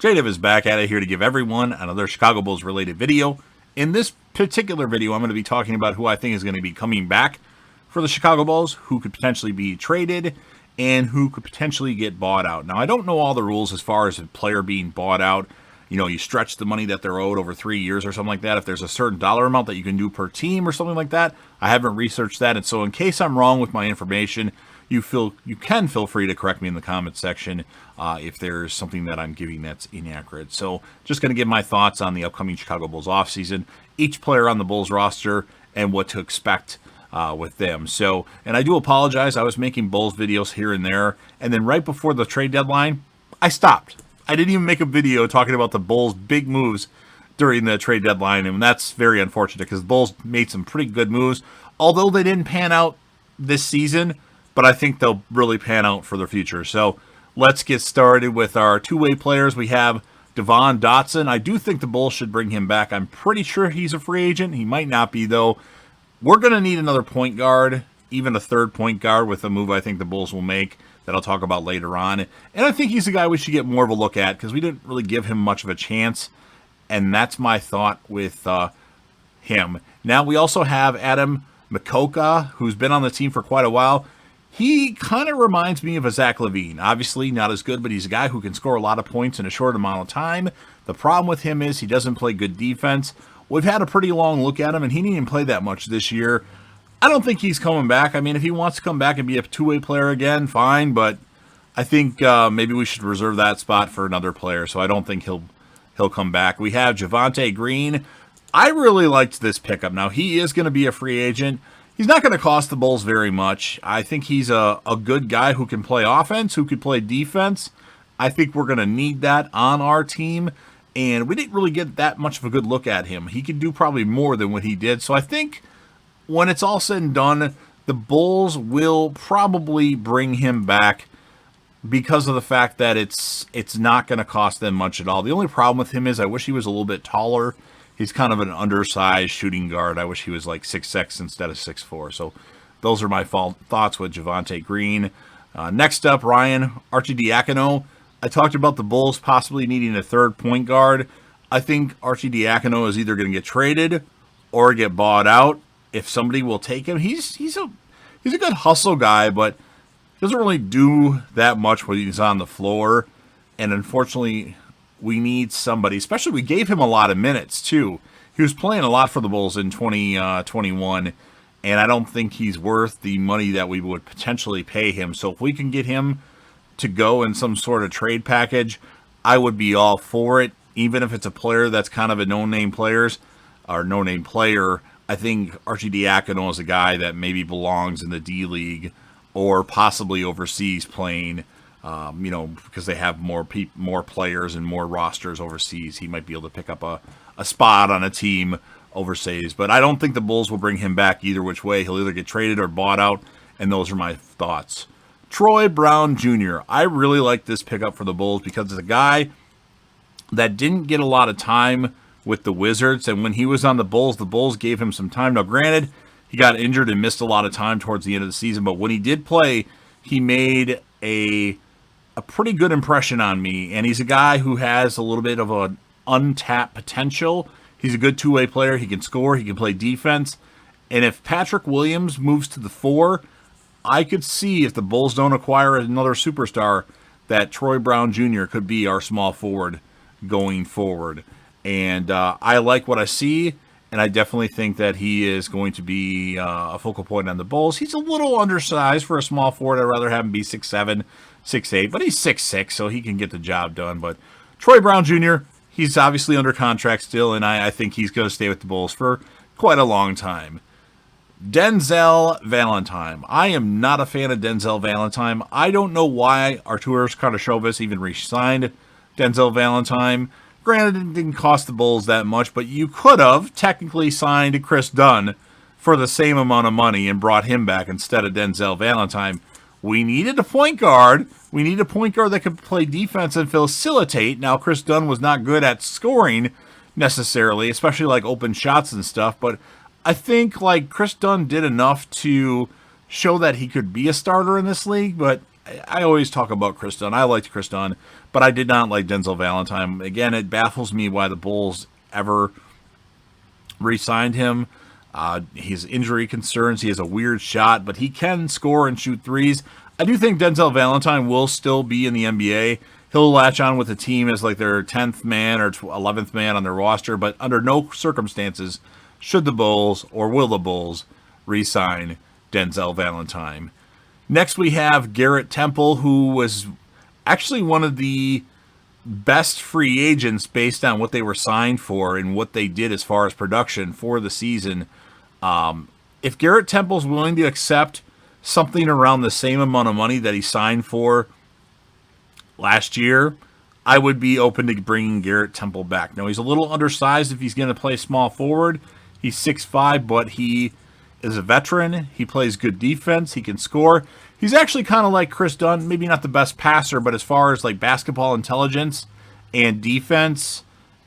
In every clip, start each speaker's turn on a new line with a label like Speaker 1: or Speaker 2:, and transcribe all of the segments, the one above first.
Speaker 1: JDiv is back at it here to give everyone another Chicago Bulls related video. In this particular video, I'm going to be talking about who I think is going to be coming back for the Chicago Bulls, who could potentially be traded, and who could potentially get bought out. Now, I don't know all the rules as far as a player being bought out. You know, you stretch the money that they're owed over 3 years or something like that. If there's a certain dollar amount that you can do per team or something like that, I haven't researched that. And so in case I'm wrong with my information, you can feel free to correct me in the comment section if there's something that I'm giving that's inaccurate. So just going to give my thoughts on the upcoming Chicago Bulls offseason, each player on the Bulls roster, and what to expect with them. So, and I do apologize. I was making Bulls videos here and there, and then right before the trade deadline, I stopped. I didn't even make a video talking about the Bulls' big moves during the trade deadline, and that's very unfortunate because the Bulls made some pretty good moves, although they didn't pan out this season, but I think they'll really pan out for the future. So let's get started with our two-way players. We have Devon Dotson. I do think the Bulls should bring him back. I'm pretty sure he's a free agent. He might not be, though. We're going to need another point guard, even a third point guard with a move I think the Bulls will make that I'll talk about later on. And I think he's a guy we should get more of a look at because we didn't really give him much of a chance. And that's my thought with him. Now, we also have Adam Makoka, who's been on the team for quite a while. He kind of reminds me of a Zach LaVine. Obviously, not as good, but he's a guy who can score a lot of points in a short amount of time. The problem with him is he doesn't play good defense. We've had a pretty long look at him, and he didn't even play that much this year. I don't think he's coming back. I mean, if he wants to come back and be a two-way player again, fine, but I think maybe we should reserve that spot for another player, so I don't think he'll come back. We have Javonte Green. I really liked this pickup. Now, he is going to be a free agent. He's not going to cost the Bulls very much. I think he's a good guy who can play offense, who can play defense. I think we're going to need that on our team, and we didn't really get that much of a good look at him. He can do probably more than what he did, so I think when it's all said and done, the Bulls will probably bring him back because of the fact that it's not going to cost them much at all. The only problem with him is I wish he was a little bit taller. He's kind of an undersized shooting guard. I wish he was like 6'6" instead of 6'4". So those are my thoughts with Javonte Green. Next up, Ryan Arcidiacono. I talked about the Bulls possibly needing a third point guard. I think Arcidiacono is either going to get traded or get bought out. If somebody will take him, he's a good hustle guy, but doesn't really do that much when he's on the floor. And unfortunately, we need somebody, especially we gave him a lot of minutes too. He was playing a lot for the Bulls in 2021, and I don't think he's worth the money that we would potentially pay him. So if we can get him to go in some sort of trade package, I would be all for it. Even if it's a player that's kind of a no-name player, I think Arcidiacono is a guy that maybe belongs in the D-League or possibly overseas playing. Because they have more players and more rosters overseas, he might be able to pick up a spot on a team overseas. But I don't think the Bulls will bring him back either which way. He'll either get traded or bought out, and those are my thoughts. Troy Brown Jr. I really like this pickup for the Bulls because it's a guy that didn't get a lot of time with the Wizards, and when he was on the Bulls gave him some time. Now, granted, he got injured and missed a lot of time towards the end of the season, but when he did play, he made a pretty good impression on me, and he's a guy who has a little bit of an untapped potential. He's a good two-way player. He can score. He can play defense. And if Patrick Williams moves to the 4, I could see if the Bulls don't acquire another superstar that Troy Brown Jr. could be our small forward going forward. And I like what I see, and I definitely think that he is going to be a focal point on the Bulls. He's a little undersized for a small forward. I'd rather have him be 6'7", 6'8", but he's 6'6", so he can get the job done. But Troy Brown Jr., he's obviously under contract still, and I think he's going to stay with the Bulls for quite a long time. Denzel Valentine. I am not a fan of Denzel Valentine. I don't know why Arturas Karnisovas even re-signed Denzel Valentine. Granted, it didn't cost the Bulls that much, but you could have technically signed Chris Dunn for the same amount of money and brought him back instead of Denzel Valentine. We needed a point guard. We need a point guard that could play defense and facilitate. Now, Chris Dunn was not good at scoring necessarily, especially like open shots and stuff, but I think like Chris Dunn did enough to show that he could be a starter in this league, but I always talk about Chris Dunn. I liked Chris Dunn, but I did not like Denzel Valentine. Again, it baffles me why the Bulls ever re-signed him. His injury concerns. He has a weird shot, but he can score and shoot threes. I do think Denzel Valentine will still be in the NBA. He'll latch on with the team as like their 10th man or 11th man on their roster, but under no circumstances should the Bulls or will the Bulls re-sign Denzel Valentine. Next we have Garrett Temple, who was actually one of the best free agents based on what they were signed for and what they did as far as production for the season. If Garrett Temple's willing to accept something around the same amount of money that he signed for last year, I would be open to bringing Garrett Temple back. Now, he's a little undersized if he's going to play small forward. He's 6'5", but he is a veteran. He plays good defense. He can score. He's actually kind of like Chris Dunn, maybe not the best passer, but as far as like basketball intelligence and defense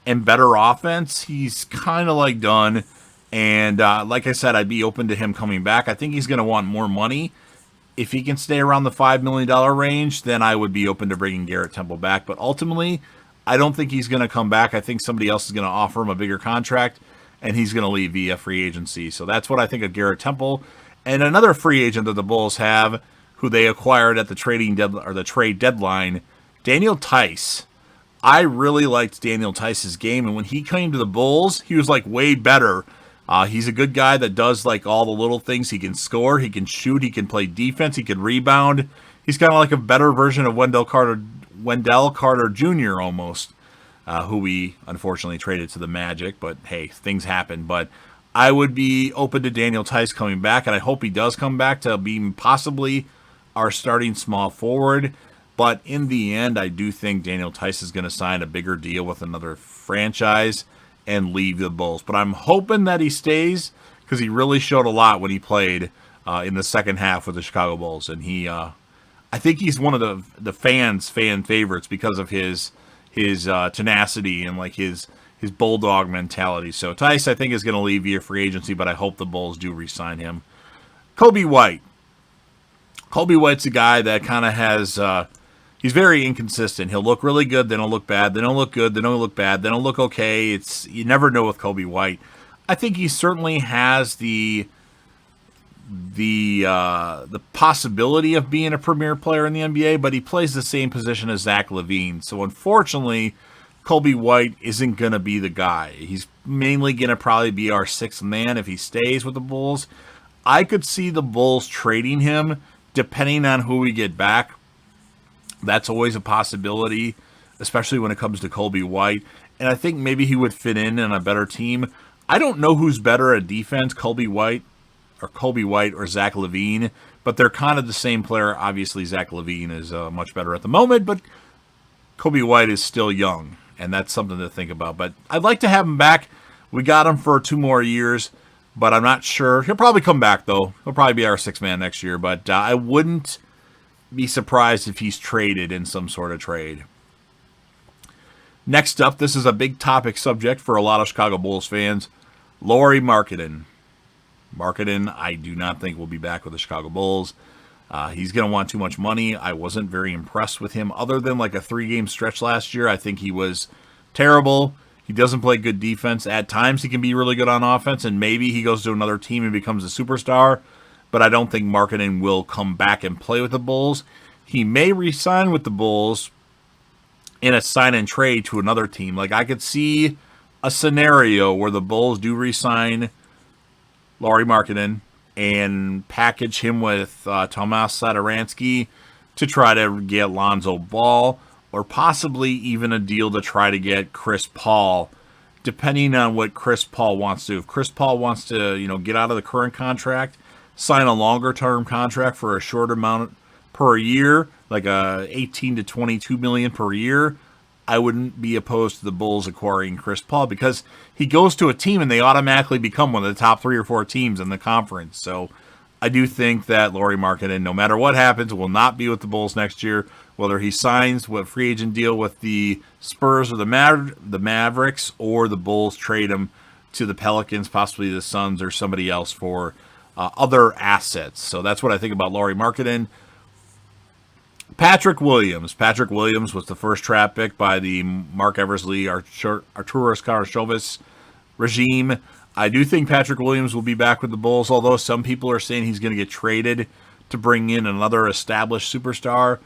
Speaker 1: and better offense, he's kind of like Dunn. And like I said, I'd be open to him coming back. I think he's going to want more money. If he can stay around the $5 million range, then I would be open to bringing Garrett Temple back. But ultimately, I don't think he's going to come back. I think somebody else is going to offer him a bigger contract, and he's going to leave via free agency. So that's what I think of Garrett Temple. And another free agent that the Bulls have, who they acquired at the trade deadline, Daniel Theis. I really liked Daniel Theis's game, and when he came to the Bulls, he was like way better. He's a good guy that does like all the little things. He can score, he can shoot, he can play defense, he can rebound. He's kind of like a better version of Wendell Carter Jr. almost, who we unfortunately traded to the Magic. But hey, things happen. But I would be open to Daniel Theis coming back, and I hope he does come back to be possibly our starting small forward. But in the end, I do think Daniel Theis is going to sign a bigger deal with another franchise and leave the Bulls. But I'm hoping that he stays because he really showed a lot when he played in the second half with the Chicago Bulls. And I think he's one of the fan favorites because of his tenacity and like his bulldog mentality. So Theis, I think, is going to leave via free agency, but I hope the Bulls do re-sign him. Coby White. Coby White's a guy that kind of has... he's very inconsistent. He'll look really good, then he'll look bad, then he'll look good, then he'll look bad, then he'll look okay. You never know with Coby White. I think he certainly has the possibility of being a premier player in the NBA, but he plays the same position as Zach LaVine. So unfortunately, Coby White isn't going to be the guy. He's mainly going to probably be our sixth man if he stays with the Bulls. I could see the Bulls trading him depending on who we get back. That's always a possibility, especially when it comes to Coby White. And I think maybe he would fit in a better team. I don't know who's better at defense, Coby White or Zach LaVine, but they're kind of the same player. Obviously, Zach LaVine is much better at the moment, but Coby White is still young, and that's something to think about. But I'd like to have him back. We got him for 2 more years, but I'm not sure. He'll probably come back, though. He'll probably be our sixth man next year, but I wouldn't be surprised if he's traded in some sort of trade. Next up, this is a big topic subject for a lot of Chicago Bulls fans. Lauri Markkanen. Markkanen, I do not think will be back with the Chicago Bulls. He's going to want too much money. I wasn't very impressed with him other than like a 3-game stretch last year. I think he was terrible. He doesn't play good defense. At times he can be really good on offense, and maybe he goes to another team and becomes a superstar. But I don't think Markkanen will come back and play with the Bulls. He may re-sign with the Bulls in a sign-and-trade to another team. Like, I could see a scenario where the Bulls do re-sign Lauri Markkanen and package him with Tomas Satoransky to try to get Lonzo Ball, or possibly even a deal to try to get Chris Paul, depending on what Chris Paul wants to do. If Chris Paul wants to, get out of the current contract, sign a longer-term contract for a short amount per year, like a 18 to 22 million per year, I wouldn't be opposed to the Bulls acquiring Chris Paul because he goes to a team and they automatically become one of the top 3 or 4 teams in the conference. So I do think that Lauri Markkanen, no matter what happens, will not be with the Bulls next year. Whether he signs with a free agent deal with the Spurs or the Mavericks, or the Bulls trade him to the Pelicans, possibly the Suns or somebody else for other assets. So that's what I think about Lauri Markkanen. Patrick Williams. Patrick Williams was the first draft pick by the Mark Eversley, Arturas Karashovas regime. I do think Patrick Williams will be back with the Bulls, although some people are saying he's going to get traded to bring in another established superstar.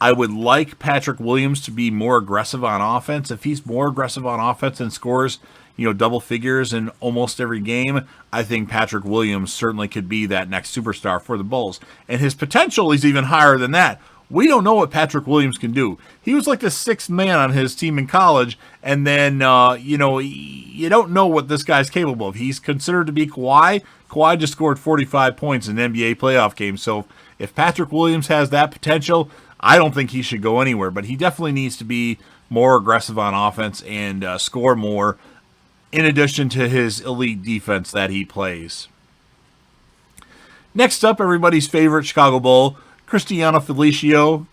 Speaker 1: I would like Patrick Williams to be more aggressive on offense. If he's more aggressive on offense and scores, double figures in almost every game, I think Patrick Williams certainly could be that next superstar for the Bulls. And his potential is even higher than that. We don't know what Patrick Williams can do. He was like the sixth man on his team in college, and then, you don't know what this guy's capable of. He's considered to be Kawhi. Kawhi just scored 45 points in an NBA playoff game. So if Patrick Williams has that potential, I don't think he should go anywhere, but he definitely needs to be more aggressive on offense and score more, in addition to his elite defense that he plays. Next up, everybody's favorite Chicago Bull, Cristiano Felicio.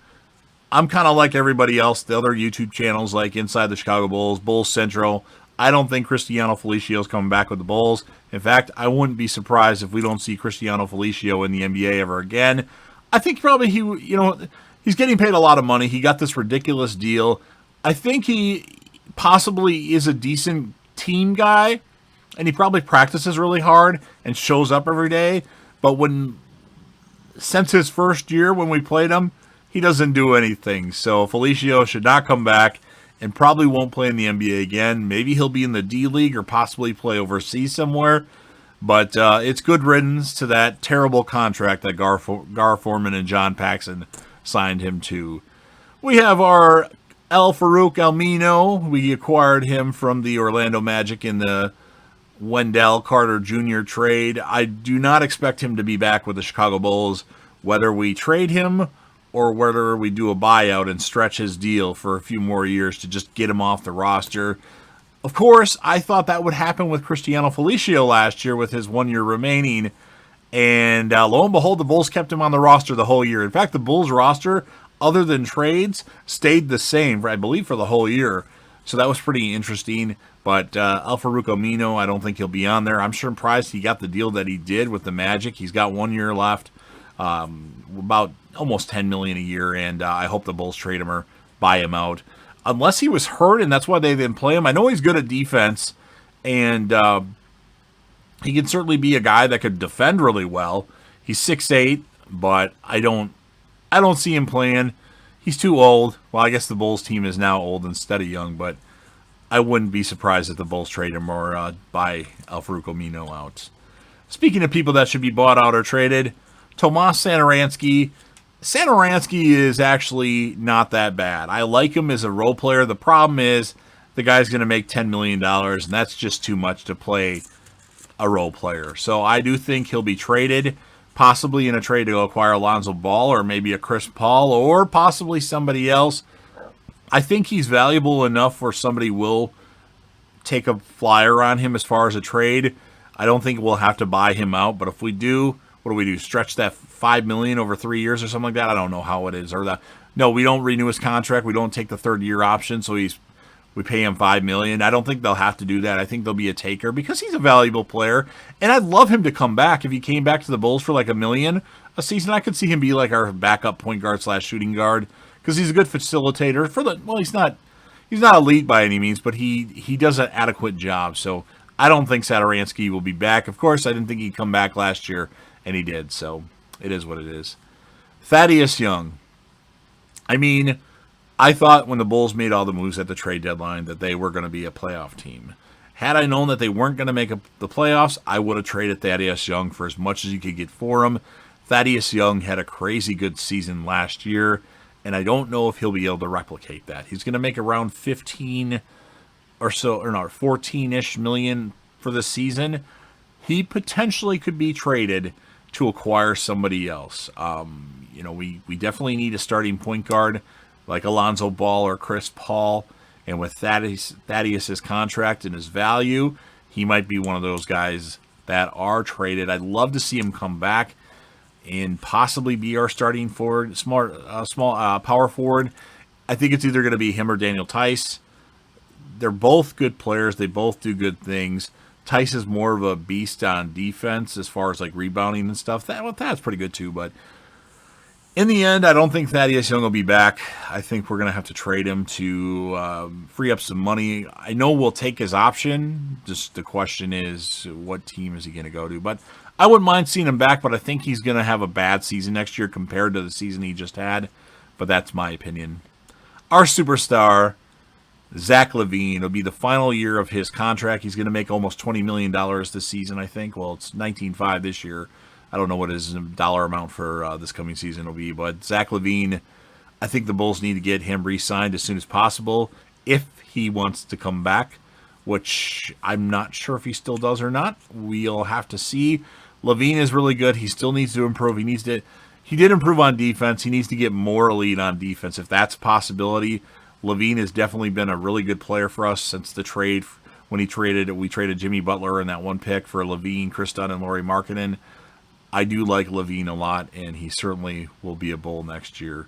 Speaker 1: I'm kind of like everybody else, the other YouTube channels like Inside the Chicago Bulls, Bulls Central. I don't think Cristiano Felicio is coming back with the Bulls. In fact, I wouldn't be surprised if we don't see Cristiano Felicio in the NBA ever again. I think probably he's getting paid a lot of money. He got this ridiculous deal. I think he possibly is a decent team guy, and he probably practices really hard and shows up every day. But since his first year when we played him, he doesn't do anything. So Felicio should not come back and probably won't play in the NBA again. Maybe he'll be in the D League or possibly play overseas somewhere. But it's good riddance to that terrible contract that Gar Forman and John Paxson signed him to. We have our Al-Farouq Aminu. We acquired him from the Orlando Magic in the Wendell Carter Jr. trade. I do not expect him to be back with the Chicago Bulls, whether we trade him or whether we do a buyout and stretch his deal for a few more years to just get him off the roster. Of course, I thought that would happen with Cristiano Felicio last year with his 1 year remaining, and lo and behold, the Bulls kept him on the roster the whole year. In fact, the Bulls roster, other than trades, stayed the same, I believe, for the whole year. So that was pretty interesting. But Al-Farouq Aminu, I don't think he'll be on there. I'm surprised he got the deal that he did with the Magic. He's got 1 year left, about almost $10 million a year, and I hope the Bulls trade him or buy him out. Unless he was hurt, and that's why they didn't play him. I know he's good at defense, and he can certainly be a guy that could defend really well. He's 6'8", but I don't see him playing. He's too old. Well, I guess the Bulls team is now old instead of young, but I wouldn't be surprised if the Bulls trade him or buy Al-Farouq Aminu out. Speaking of people that should be bought out or traded, Tomas Satoransky. Satoransky is actually not that bad. I like him as a role player. The problem is the guy's going to make $10 million, and that's just too much to play a role player. So I do think he'll be traded, possibly in a trade to acquire Lonzo Ball or maybe a Chris Paul or possibly somebody else. I think he's valuable enough where somebody will take a flyer on him as far as a trade. I don't think we'll have to buy him out, but if we do, what do we do? Stretch that $5 million over 3 years or something like that? I don't know how it is. No, we don't renew his contract. We don't take the third year option, so we pay him $5 million. I don't think they'll have to do that. I think they'll be a taker because he's a valuable player, and I'd love him to come back. If he came back to the Bulls for like $1 million a season, I could see him be like our backup point guard / shooting guard because he's a good facilitator. He's not elite by any means, but he does an adequate job. So I don't think Satoransky will be back. Of course, I didn't think he'd come back last year, and he did. So it is what it is. Thaddeus Young. I mean, I thought when the Bulls made all the moves at the trade deadline that they were going to be a playoff team. Had I known that they weren't going to make the playoffs, I would have traded Thaddeus Young for as much as you could get for him. Thaddeus Young had a crazy good season last year, and I don't know if he'll be able to replicate that. He's going to make around 15 or so, or no, 14-ish million for the season. He potentially could be traded to acquire somebody else. We definitely need a starting point guard like Alonzo Ball or Chris Paul. And with Thaddeus' contract and his value, he might be one of those guys that are traded. I'd love to see him come back and possibly be our starting forward, power forward. I think it's either going to be him or Daniel Theis. They're both good players. They both do good things. Theis is more of a beast on defense as far as like rebounding and stuff. That's pretty good too, but In the end, I don't think Thaddeus Young will be back. I think we're going to have to trade him to free up some money. I know we'll take his option. Just the question is, what team is he going to go to? But I wouldn't mind seeing him back, but I think he's going to have a bad season next year compared to the season he just had. But that's my opinion. Our superstar, Zach LaVine, it'll be the final year of his contract. He's going to make almost $20 million this season, I think. Well, it's 19.5 this year. I don't know what his dollar amount for this coming season will be, but Zach LaVine, I think the Bulls need to get him re-signed as soon as possible if he wants to come back, which I'm not sure if he still does or not. We'll have to see. LaVine is really good. He still needs to improve. He did improve on defense. He needs to get more elite on defense if that's a possibility. LaVine has definitely been a really good player for us since the trade. When we traded Jimmy Butler and that one pick for LaVine, Chris Dunn, and Lauri Markkanen. I do like LaVine a lot, and he certainly will be a Bull next year.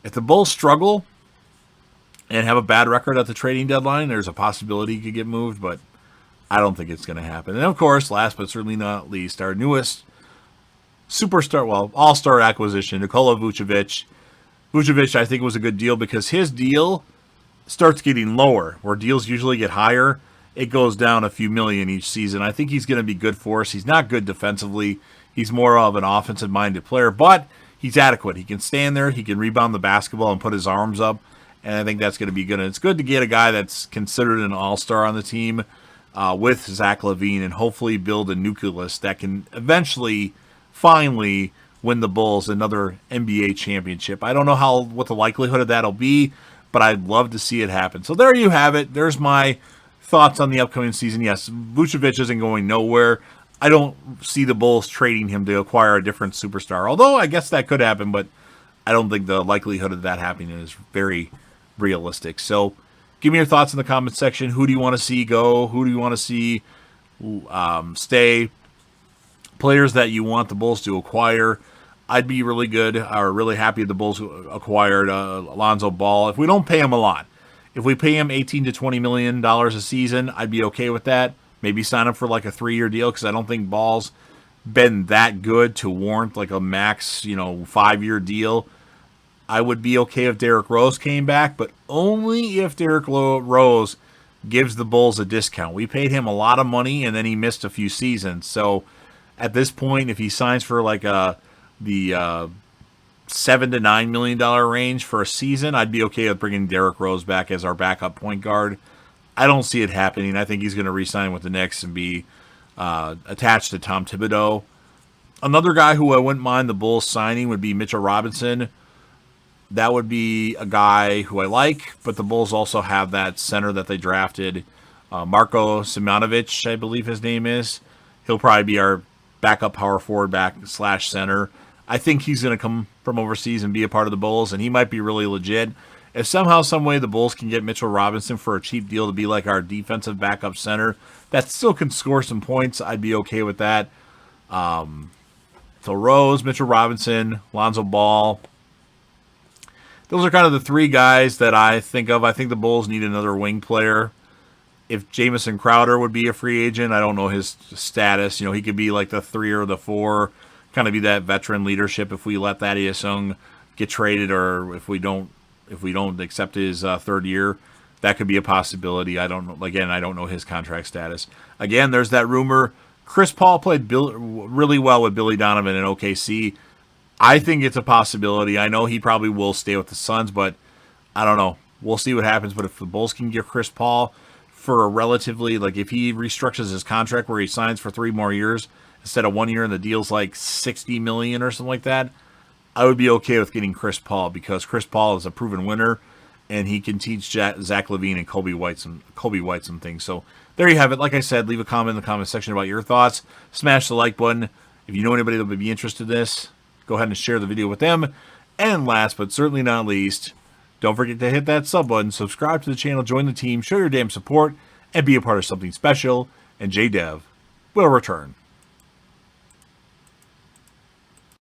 Speaker 1: If the Bulls struggle and have a bad record at the trading deadline, there's a possibility he could get moved, but I don't think it's going to happen. And, of course, last but certainly not least, our newest all-star acquisition, Nikola Vucevic. Vucevic, I think, was a good deal because his deal starts getting lower, where deals usually get higher. It goes down a few million each season. I think he's going to be good for us. He's not good defensively. He's more of an offensive-minded player, but he's adequate. He can stand there. He can rebound the basketball and put his arms up, and I think that's going to be good. And it's good to get a guy that's considered an all-star on the team with Zach LaVine and hopefully build a nucleus that can eventually, finally, win the Bulls another NBA championship. I don't know what the likelihood of that'll be, but I'd love to see it happen. So there you have it. There's my thoughts on the upcoming season. Yes, Vucevic isn't going nowhere. I don't see the Bulls trading him to acquire a different superstar. Although I guess that could happen, but I don't think the likelihood of that happening is very realistic. So give me your thoughts in the comments section. Who do you want to see go? Who do you want to see stay? Players that you want the Bulls to acquire. I'd be really happy if the Bulls acquired Alonzo Ball. If we don't pay him a lot, if we pay him $18 to $20 million a season, I'd be okay with that. Maybe sign up for like a 3-year deal because I don't think Ball's been that good to warrant like a max, 5-year deal. I would be okay if Derrick Rose came back, but only if Derrick Rose gives the Bulls a discount. We paid him a lot of money and then he missed a few seasons. So at this point, if he signs for like the $7 to $9 million range for a season, I'd be okay with bringing Derrick Rose back as our backup point guard. I don't see it happening. I think he's going to re-sign with the Knicks and be attached to Tom Thibodeau. Another guy who I wouldn't mind the Bulls signing would be Mitchell Robinson. That would be a guy who I like, but the Bulls also have that center that they drafted, Marko Simonovic, I believe his name is. He'll probably be our backup power forward / center. I think he's going to come from overseas and be a part of the Bulls, and he might be really legit. If somehow, some way, the Bulls can get Mitchell Robinson for a cheap deal to be like our defensive backup center that still can score some points, I'd be okay with that. So Rose, Mitchell Robinson, Lonzo Ball. Those are kind of the three guys that I think of. I think the Bulls need another wing player. If Jamison Crowder would be a free agent, I don't know his status. He could be like the 3 or the 4, kind of be that veteran leadership if we let Thaddeus Young get traded or if we don't accept his third year. That could be a possibility. I don't know. Again, I don't know his contract status. Again, there's that rumor. Chris Paul played really well with Billy Donovan in OKC. I think it's a possibility. I know he probably will stay with the Suns, but I don't know. We'll see what happens. But if the Bulls can get Chris Paul for a relatively, if he restructures his contract where he signs for 3 more years instead of 1 year and the deal's like $60 million or something like that, I would be okay with getting Chris Paul because Chris Paul is a proven winner and he can teach Zach LaVine and Coby White some things. So there you have it. Like I said, leave a comment in the comment section about your thoughts. Smash the like button. If you know anybody that would be interested in this, go ahead and share the video with them. And last but certainly not least, don't forget to hit that sub button, subscribe to the channel, join the team, show your damn support, and be a part of something special. And JDev will return.